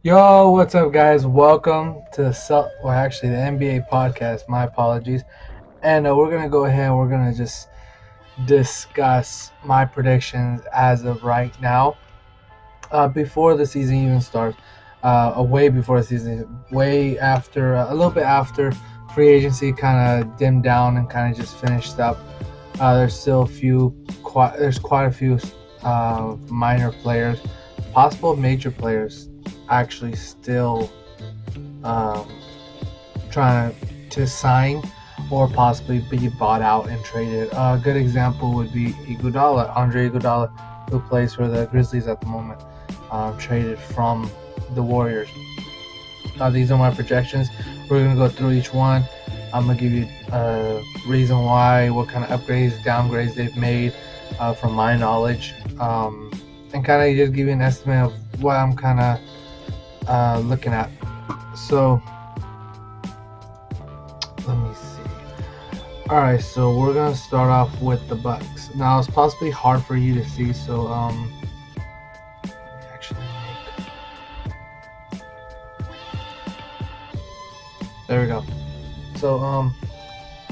Yo, what's up, guys? Welcome to the NBA podcast. My apologies. And we're gonna go ahead and we're gonna just discuss my predictions as of right now. Before the season even starts, way before the season, way after, a little bit after free agency kind of dimmed down and kind of just finished up. There's still there's quite a few minor players, possible major players, actually still um, trying to sign or possibly be bought out and traded. A good example would be Andre Iguodala, who plays for the Grizzlies at the moment, traded from the Warriors. These are my projections. We're gonna go through each one. I'm gonna give you a reason why, what kind of upgrades, downgrades they've made, from my knowledge, and kind of just give you an estimate of what I'm kind of looking at. So let me see. All right, so we're gonna start off with the Bucks. Now it's possibly hard for you to see, so let me actually make. There we go. So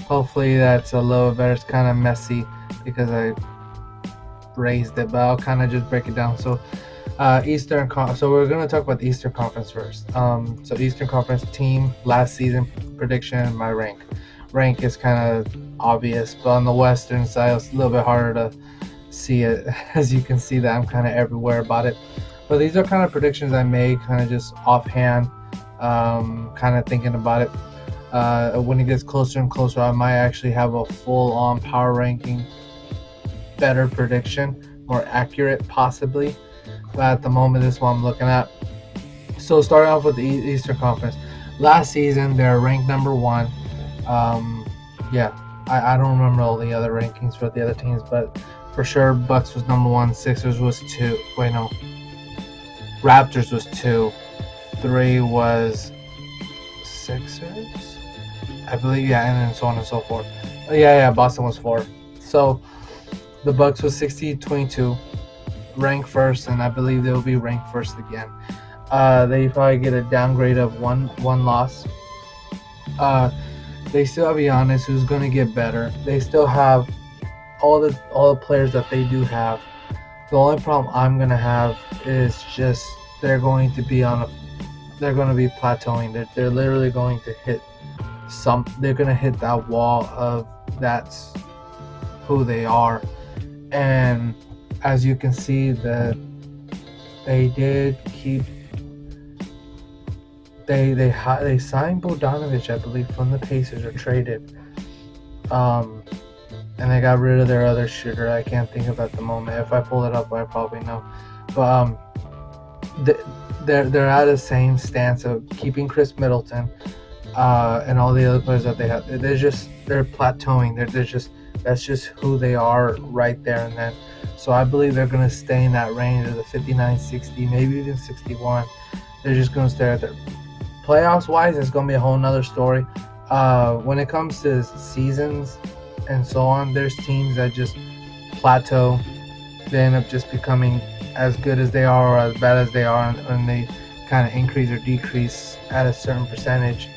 hopefully that's a little better. It's kind of messy because I raised it, but I'll kind of just break it down. So so we're going to talk about the Eastern Conference first. So Eastern Conference team last season prediction, my rank is kind of obvious, but on the Western side it's a little bit harder to see it. As you can see that I'm kind of everywhere about it, but these are kind of predictions I made kind of just offhand, kind of thinking about it. When it gets closer and closer, I might actually have a full-on power ranking, better prediction, more accurate possibly. But at the moment, this is what I'm looking at. So starting off with the Eastern Conference, last season they're ranked number one. Yeah, I don't remember all the other rankings for the other teams, but for sure Bucks was number one, Sixers was two. Wait, no, Raptors was two, three was Sixers, I believe, yeah, and then so on and so forth. Yeah, Boston was four. So the Bucks was 60-22, ranked first, and I believe they'll be ranked first again. They probably get a downgrade of one loss. They still have Giannis, who's going to get better. They still have all the players that they do have. The only problem I'm going to have is just they're going to be plateauing. They're literally going to hit they're going to hit that wall of that's who they are. And as you can see, that they did keep they signed Bogdanovich, I believe, from the Pacers, or traded, and they got rid of their other shooter. I can't think of at the moment. If I pull it up, I probably know. But they're at the same stance of keeping Chris Middleton, and all the other players that they have. They're plateauing. That's just who they are right there and then. So I believe they're going to stay in that range of the 59, 60, maybe even 61. They're just going to stay at there. Playoffs wise, it's going to be a whole nother story. When it comes to seasons and so on, there's teams that just plateau. They end up just becoming as good as they are or as bad as they are, and they kind of increase or decrease at a certain percentage,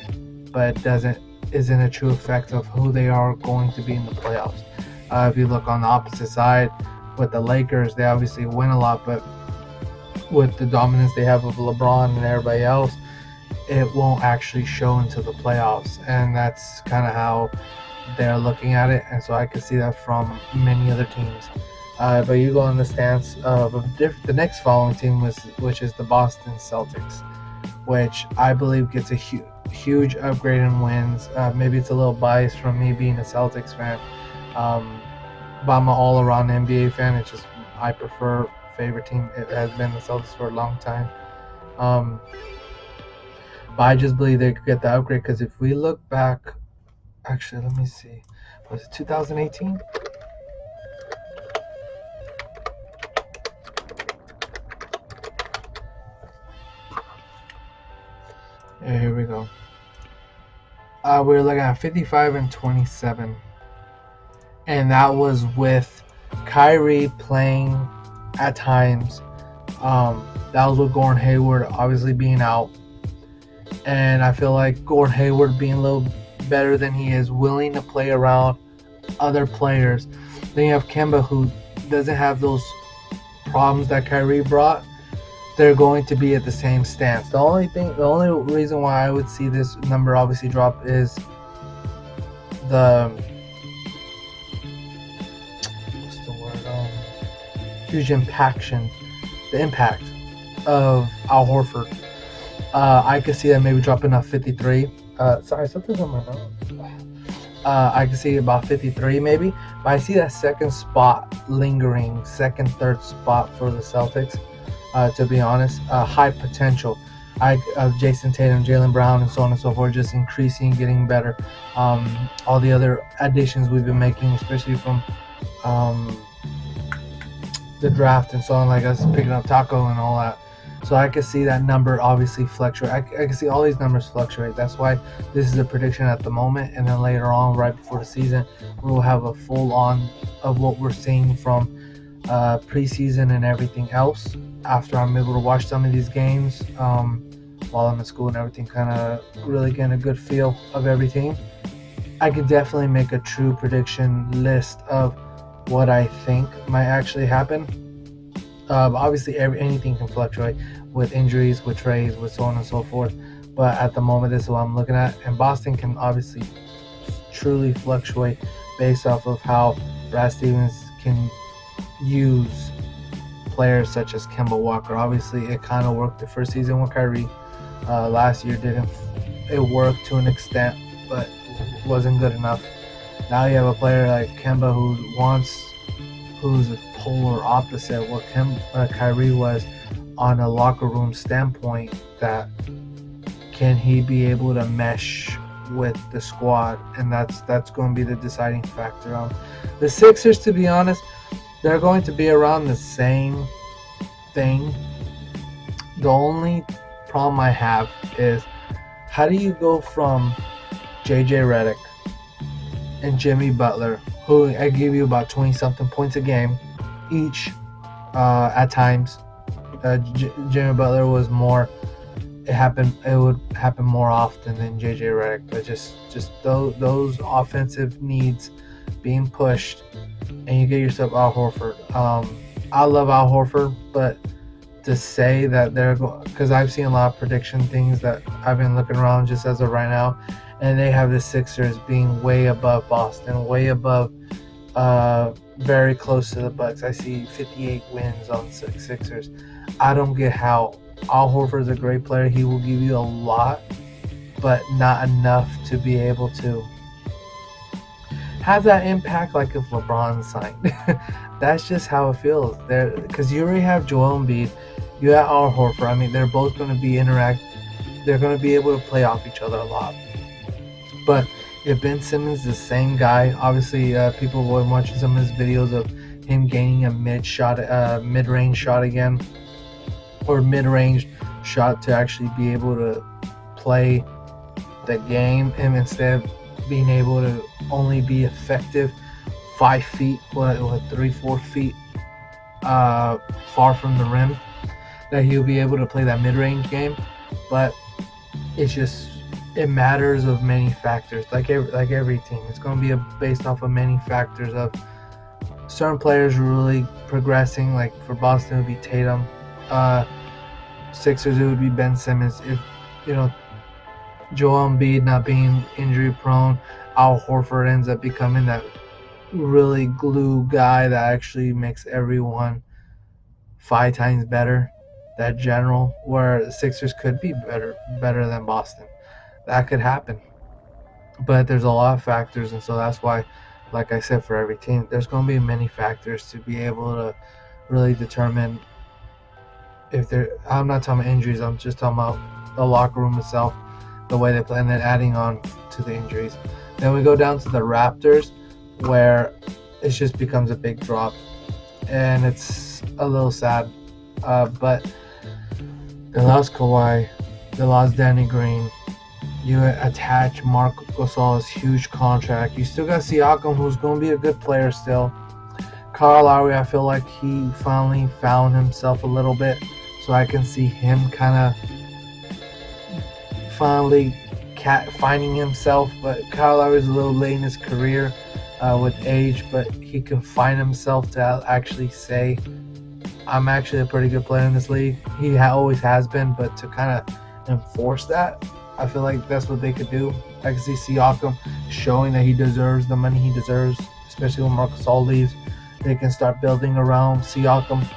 but isn't a true effect of who they are going to be in the playoffs. If you look on the opposite side with the Lakers, they obviously win a lot, but with the dominance they have of LeBron and everybody else, it won't actually show until the playoffs, and that's kind of how they're looking at it. And so I could see that from many other teams. But you go on the stance of the next following team, which is the Boston Celtics, which I believe gets a huge upgrade in wins. Maybe it's a little biased from me being a Celtics fan, but I'm an all-around NBA fan. It's just I prefer favorite team. It has been the Celtics for a long time. But I just believe they could get the upgrade, because if we look back, actually, let me see, was it 2018? Yeah, here we go. We're looking at 55-27, and that was with Kyrie playing at times That was with Gordon Hayward obviously being out. And I feel like Gordon Hayward being a little better than he is, willing to play around other players. Then you have Kemba, who doesn't have those problems that Kyrie brought. They're going to be at the same stance. The only reason why I would see this number obviously drop is the huge the impact of Al Horford. I could see that maybe dropping off 53. Sorry, something's on my nose. I could see about 53 maybe, but I see that second spot lingering, second, third spot for the Celtics. To be honest, high potential. Jason Tatum, Jaylen Brown, and so on and so forth, just increasing, getting better. All the other additions we've been making, especially from the draft and so on, like us picking up Taco and all that. So I could see that number obviously fluctuate. I can see all these numbers fluctuate. That's why this is a prediction at the moment, and then later on, right before the season, we'll have a full on of what we're seeing from preseason and everything else. After I'm able to watch some of these games while I'm in school and everything, kind of really getting a good feel of everything, I could definitely make a true prediction list of what I think might actually happen. Obviously, anything can fluctuate with injuries, with trades, with so on and so forth. But at the moment, this is what I'm looking at. And Boston can obviously truly fluctuate based off of how Brad Stevens can use players such as Kemba Walker. Obviously, it kind of worked the first season with Kyrie. Last year didn't. It worked to an extent, but wasn't good enough. Now you have a player like Kemba who's a polar opposite of what Kyrie was on a locker room standpoint. That can he be able to mesh with the squad, and that's going to be the deciding factor. The Sixers, to be honest, they're going to be around the same thing. The only problem I have is, how do you go from JJ Redick and Jimmy Butler, who I give you about 20-something points a game each at times. Jimmy Butler was more. It would happen more often than JJ Redick, but just those offensive needs being pushed, and you get yourself Al Horford. I love Al Horford, but to say that they're going, because I've seen a lot of prediction things that I've been looking around just as of right now, and they have the Sixers being way above Boston, way above, very close to the Bucks. I see 58 wins on Sixers. I don't get how. Al Horford's a great player. He will give you a lot, but not enough to be able to have that impact like if LeBron signed. That's just how it feels there, because you already have Joel Embiid, you have Al Horford. I mean, they're both going to be they're going to be able to play off each other a lot. But if Ben Simmons is the same guy, obviously people were watching some of his videos of him gaining a mid-range shot again, or mid-range shot to actually be able to play the game, and instead of being able to only be effective 5 feet, 3-4 feet far from the rim, that he'll be able to play that mid-range game. But it matters of many factors, like every team. It's going to be based off of many factors of certain players really progressing. Like for Boston, it would be Tatum. Sixers, it would be Ben Simmons. If Joel Embiid not being injury prone, Al Horford ends up becoming that really glue guy that actually makes everyone 5 times better. That general, where the Sixers could be better than Boston. That could happen. But there's a lot of factors, and so that's why, like I said, for every team, there's going to be many factors to be able to really determine if they're. I'm not talking about injuries. I'm just talking about the locker room itself, the way they play, and then adding on to the injuries. Then we go down to the Raptors, where it just becomes a big drop, and it's a little sad. But they lost Kawhi, they lost Danny Green. You attach Marc Gasol's huge contract. You still got Siakam, who's going to be a good player still. Kyle Lowry, I feel like he finally found himself a little bit, so I can see him kind of finally finding himself. But Kyle Lowry's a little late in his career with age, but he can find himself to actually say, I'm actually a pretty good player in this league. He always has been, but to kind of enforce that, I feel like that's what they could do. I can see Siakam showing that he deserves the money he deserves, especially when Marc Gasol leaves. They can start building around Siakam,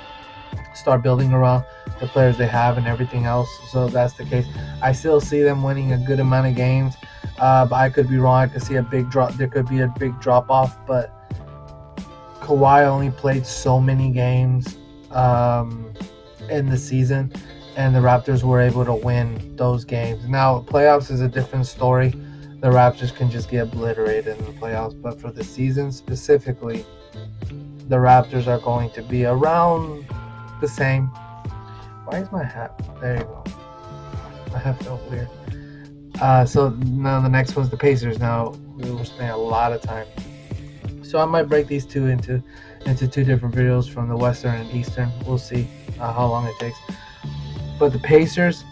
start building around the players they have and everything else. So if that's the case, I still see them winning a good amount of games. But I could be wrong. I could see a big drop. There could be a big drop off. But Kawhi only played so many games in the season, and the Raptors were able to win those games. Now, playoffs is a different story. The Raptors can just get obliterated in the playoffs. But for the season specifically, the Raptors are going to be around the same. Why is my hat? There you go. My hat felt weird. So now the next one's the Pacers. Now, we were spending a lot of time. So I might break these two into two different videos from the Western and Eastern. We'll see how long it takes. But the Pacers,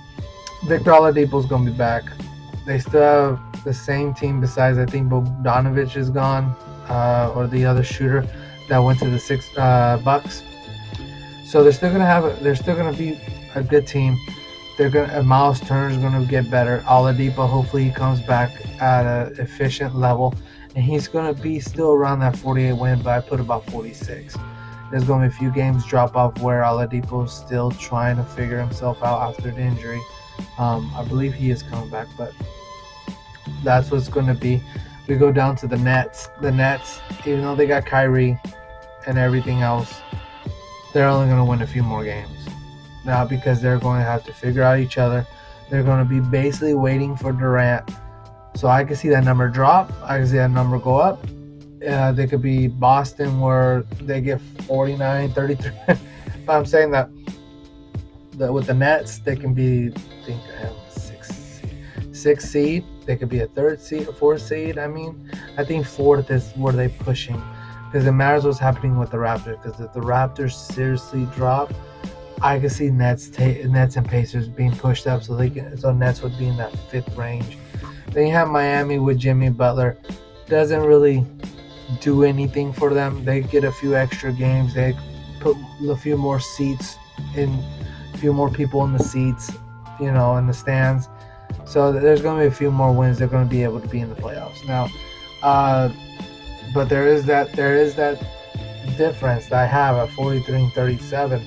Victor Oladipo is going to be back. They still have the same team besides, I think, Bogdanovich is gone, or the other shooter that went to the Bucks. So they're still going to be a good team. Miles Turner's going to get better. Oladipo, hopefully he comes back at an efficient level, and he's going to be still around that 48 win, but I put about 46. There's going to be a few games drop off where Oladipo is still trying to figure himself out after the injury. I believe he is coming back, but that's what's going to be. We go down to the Nets. The Nets, even though they got Kyrie and everything else, they're only going to win a few more games. Now, because they're going to have to figure out each other. They're going to be basically waiting for Durant. So I can see that number drop. I can see that number go up. They could be Boston where they get 49, 33. But I'm saying that with the Nets, they can be, I think, sixth seed. They could be a third seed or fourth seed. I mean, I think fourth is where they're pushing. Because it matters what's happening with the Raptors. Because if the Raptors seriously drop, I can see Nets and Pacers being pushed up, so Nets would be in that fifth range. Then you have Miami with Jimmy Butler. Doesn't really do anything for them. They get a few extra games. They put a few more seats in, a few more people in the seats, in the stands. So there's going to be a few more wins. They're going to be able to be in the playoffs now. But there is that difference that I have at 43 and 37.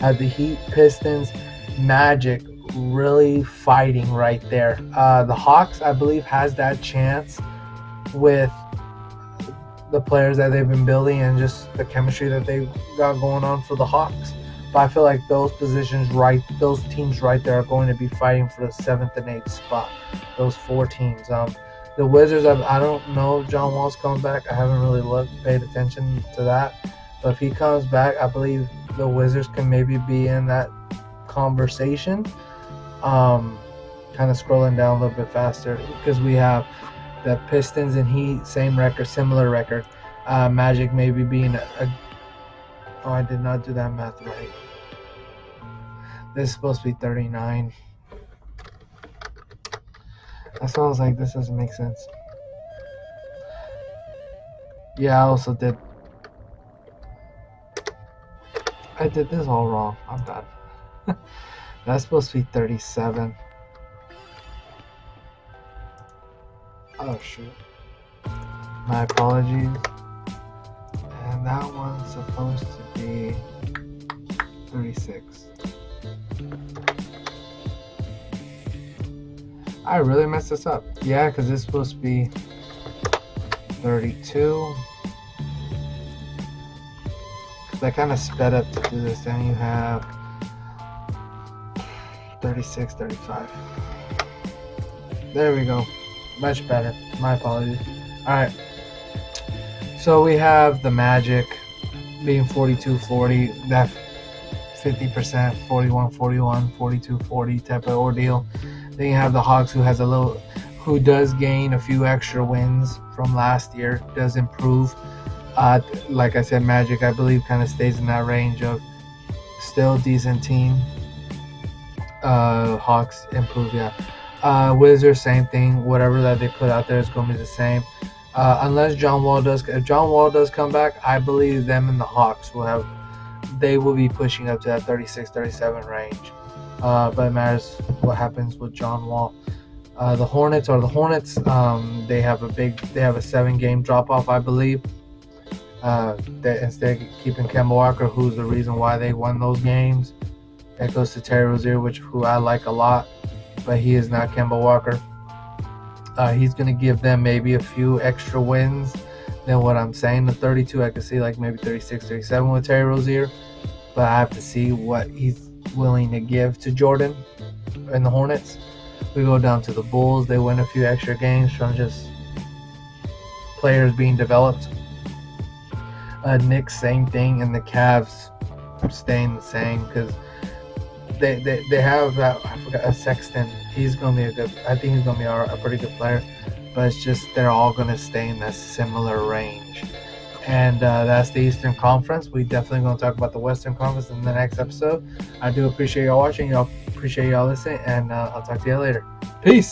At the Heat, Pistons, Magic really fighting right there. The Hawks, I believe, has that chance with the players that they've been building and just the chemistry that they've got going on for the Hawks. But I feel like those teams right there are going to be fighting for the 7th and 8th spot. Those four teams. The Wizards, I don't know if John Wall's coming back. I haven't really paid attention to that. But if he comes back, I believe the Wizards can maybe be in that conversation. Kind of scrolling down a little bit faster because we have the Pistons and Heat, same record, similar record. Magic maybe being oh, I did not do that math right. This is supposed to be 39. That's why I was like, this doesn't make sense. Yeah, I also did. I did this all wrong. I'm done. That's supposed to be 37. Oh, shoot. My apologies. And that one's supposed to be 36. I really messed this up. Yeah, because it's supposed to be 32. Because I kind of sped up to do this. Then you have 36, 35. There we go. Much better. My apologies. Alright. So we have the Magic being 42-40. That 50%, 41-41, 42-40 type of ordeal. Then you have the Hawks who does gain a few extra wins from last year, does improve. Like I said, Magic, I believe, kind of stays in that range of still decent team. Hawks improve, yeah. Wizards, same thing. Whatever that they put out there is going to be the same. Unless John Wall does, if John Wall does come back, I believe them and the Hawks will have. They will be pushing up to that 36, 37 range. But it matters what happens with John Wall. The Hornets are the Hornets. They have a 7 game drop off, I believe. That instead of keeping Kemba Walker, who's the reason why they won those games, that goes to Terry Rozier, who I like a lot, but he is not Kemba Walker. He's going to give them maybe a few extra wins than what I'm saying. The 32, I could see like maybe 36, 37 with Terry Rozier, but I have to see what he's willing to give to Jordan and the Hornets. We go down to the Bulls. They win a few extra games from just players being developed. Knicks, same thing, and the Cavs staying the same because they have I forgot a Sexton. He's gonna be a good. I think he's gonna be a pretty good player, but it's just they're all gonna stay in that similar range. And that's the Eastern Conference. We definitely gonna talk about the Western Conference in the next episode. I do appreciate y'all watching. Y'all appreciate y'all listening, and I'll talk to you later. Peace.